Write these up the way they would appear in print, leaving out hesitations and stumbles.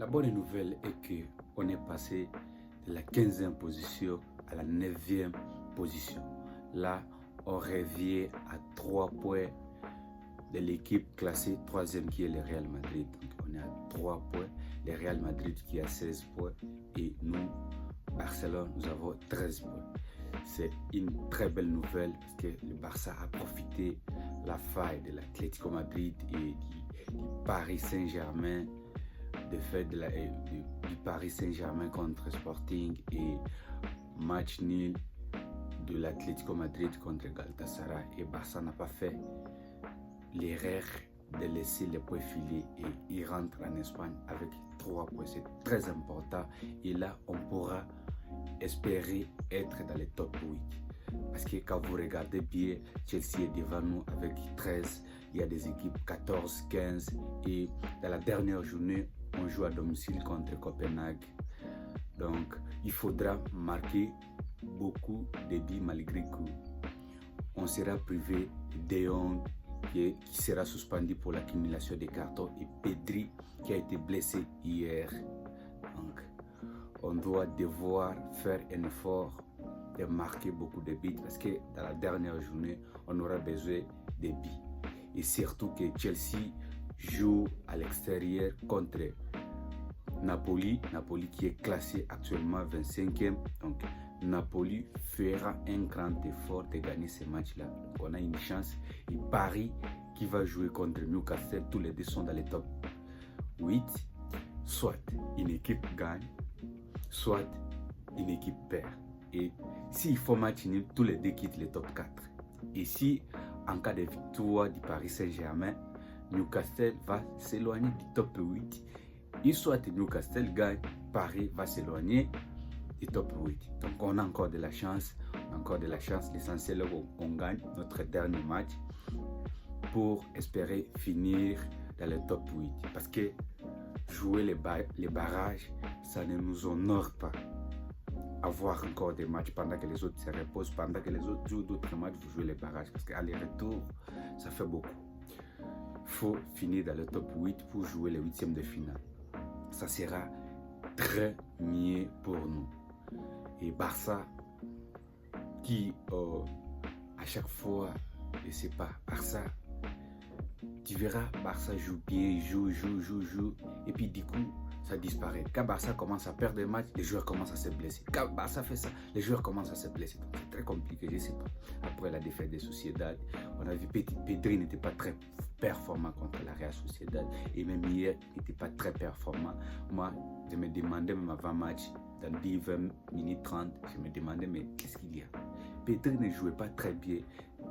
La bonne nouvelle est qu'on est passé de la 15e position à la 9e position. Là, on revient à 3 points de l'équipe classée 3e qui est le Real Madrid. Donc, on est à 3 points. Le Real Madrid qui a 16 points et nous, Barcelone, nous avons 13 points. C'est une très belle nouvelle parce que le Barça a profité de la faille de l'Atlético Madrid et du Paris Saint-Germain, du Paris Saint-Germain contre Sporting et match nul de l'Atlético Madrid contre Galatasaray. Et Barça n'a pas fait l'erreur de laisser les points filer et il rentre en Espagne avec 3 points. C'est très important et là on pourra espérer être dans les top 8. Parce que quand vous regardez bien, Chelsea est devant nous avec 13. Il y a des équipes 14, 15 et dans la dernière journée, on joue à domicile contre Copenhague. Donc, il faudra marquer beaucoup de buts malgré qu'on sera privé de Jong qui sera suspendu pour l'accumulation des cartons et Pedri qui a été blessé hier. Donc, on doit devoir faire un effort de marquer beaucoup de buts parce que dans la dernière journée, on aura besoin de buts. Et surtout que Chelsea joue à l'extérieur contre Napoli qui est classé actuellement 25e. Donc Napoli fera un grand effort de gagner ce match-là. Donc on a une chance. Et Paris qui va jouer contre Newcastle, tous les deux sont dans les top 8. Soit une équipe gagne, soit une équipe perd. Et s'il faut match nul, tous les deux quittent les top 4. Et si en cas de victoire du Paris Saint-Germain, Newcastle va s'éloigner du top 8. Et soit Newcastle gagne, Paris va s'éloigner du top 8. Donc on a encore de la chance. L'essentiel est qu'on gagne notre dernier match pour espérer finir dans le top 8. Parce que jouer les barrages, ça ne nous honore pas. Avoir encore des matchs pendant que les autres se reposent, pendant que les autres jouent d'autres matchs, vous jouez les barrages. Parce qu'aller-retour, ça fait beaucoup. Il faut finir dans le top 8 pour jouer les 8e de finale. Ça sera très mieux pour nous. Et Barça, qui à chaque fois, je ne sais pas, Barça, tu verras, Barça joue bien, joue, et puis du coup, ça disparaît. Quand Barça commence à perdre des matchs, les joueurs commencent à se blesser. Quand Barça fait ça, les joueurs commencent à se blesser. Donc c'est très compliqué, je ne sais pas. Après la défaite des Sociedad, on a vu Pedri n'était pas très performant contre la Real Sociedad. Et même hier, il n'était pas très performant. Moi, je me demandais même avant match, dans 10-20 minutes 30, je me demandais mais qu'est-ce qu'il y a? Pedri ne jouait pas très bien.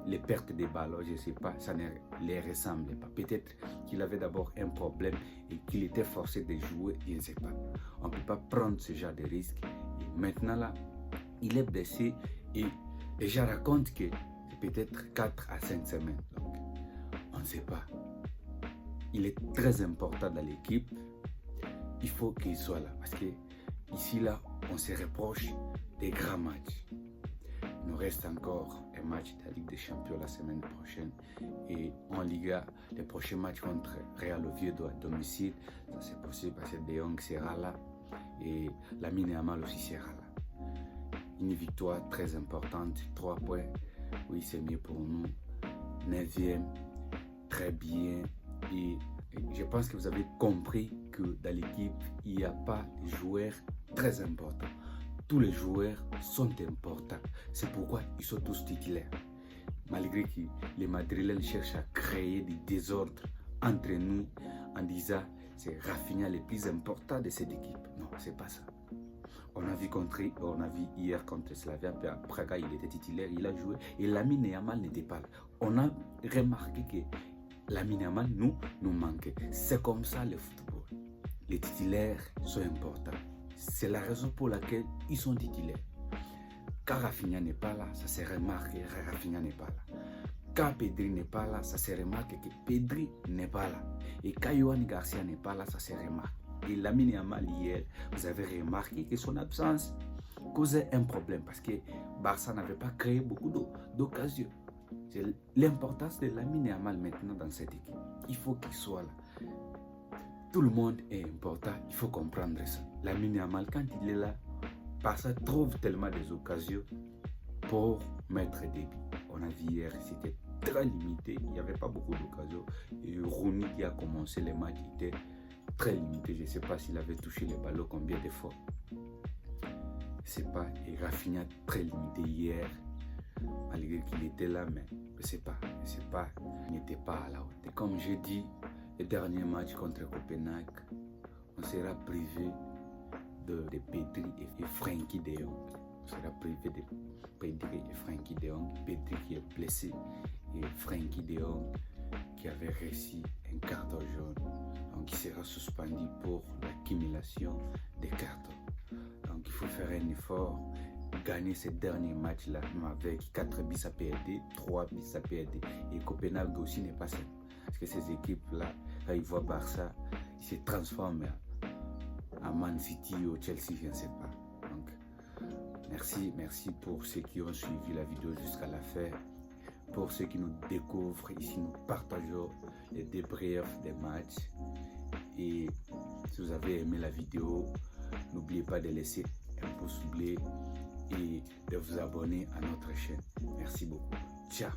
Les pertes de ballons, je ne sais pas, ça ne les ressemblait pas. Peut-être qu'il avait d'abord un problème et qu'il était forcé de jouer, je ne sais pas. On ne peut pas prendre ce genre de risque. Et maintenant là, il est blessé et les gens racontent que c'est peut-être 4 à 5 semaines. Donc, on ne sait pas. Il est très important dans l'équipe. Il faut qu'il soit là parce que ici là, on se reproche des grands matchs. Il nous reste encore un match de la Ligue des Champions la semaine prochaine et en Liga, le prochain match contre Real Oviedo à domicile, ça c'est possible parce que De Jong sera là et Lamine Yamal aussi sera là. Une victoire très importante, 3 points, oui c'est mieux pour nous. 9e, très bien et je pense que vous avez compris que dans l'équipe, il n'y a pas de joueurs très importants. Tous les joueurs sont importants. C'est pourquoi ils sont tous titulaires. Malgré que les Madrilènes cherchent à créer des désordres entre nous en disant c'est Rafinha le plus important de cette équipe. Non, c'est pas ça. On a vu hier contre Slavia Praga, il était titulaire, il a joué et Lamine Yamal n'était pas là. On a remarqué que Lamine Yamal nous manquait. C'est comme ça le football. Les titulaires sont importants. C'est la raison pour laquelle ils sont titulaires. Quand Rafinha n'est pas là, ça se remarque que Rafinha n'est pas là. Quand Pedri n'est pas là, ça se remarque que Pedri n'est pas là. Et quand Yohan Garcia n'est pas là, ça se remarque. Et Lamine Yamal hier, vous avez remarqué que son absence causait un problème parce que Barça n'avait pas créé beaucoup d'occasions. C'est l'importance de Lamine Yamal maintenant dans cette équipe. Il faut qu'il soit là. Tout le monde est important, il faut comprendre ça. Lamine Yamal, quand il est là, Barça trouve tellement des occasions pour mettre des buts. On a vu hier, c'était très limité, il n'y avait pas beaucoup d'occasions. Et Rooney qui a commencé les matchs était très limité. Je ne sais pas s'il avait touché les ballons combien de fois. C'est pas. Et Rafinha très limité hier, malgré qu'il était là, mais c'est pas, il n'était pas à la hauteur. Comme j'ai dit, le dernier match contre Copenhague, on sera privé de Pedri et Frenkie de Jong. On sera privé de Pedri et Frenkie de Jong. Pedri qui est blessé et Frenkie de Jong qui avait réussi un carton jaune. Donc il sera suspendu pour l'accumulation des cartons. Donc il faut faire un effort, gagner ces derniers matchs-là avec 4 buts à PLD, 3 buts à PLD. Et Copenhague aussi n'est pas simple. Parce que ces équipes-là, quand ils voient Barça, ils se transforment à Man City ou Chelsea, je ne sais pas. Donc, merci pour ceux qui ont suivi la vidéo jusqu'à la fin. Pour ceux qui nous découvrent, ici nous partageons les débriefs des matchs. Et si vous avez aimé la vidéo, n'oubliez pas de laisser un pouce bleu et de vous abonner à notre chaîne. Merci beaucoup. Ciao.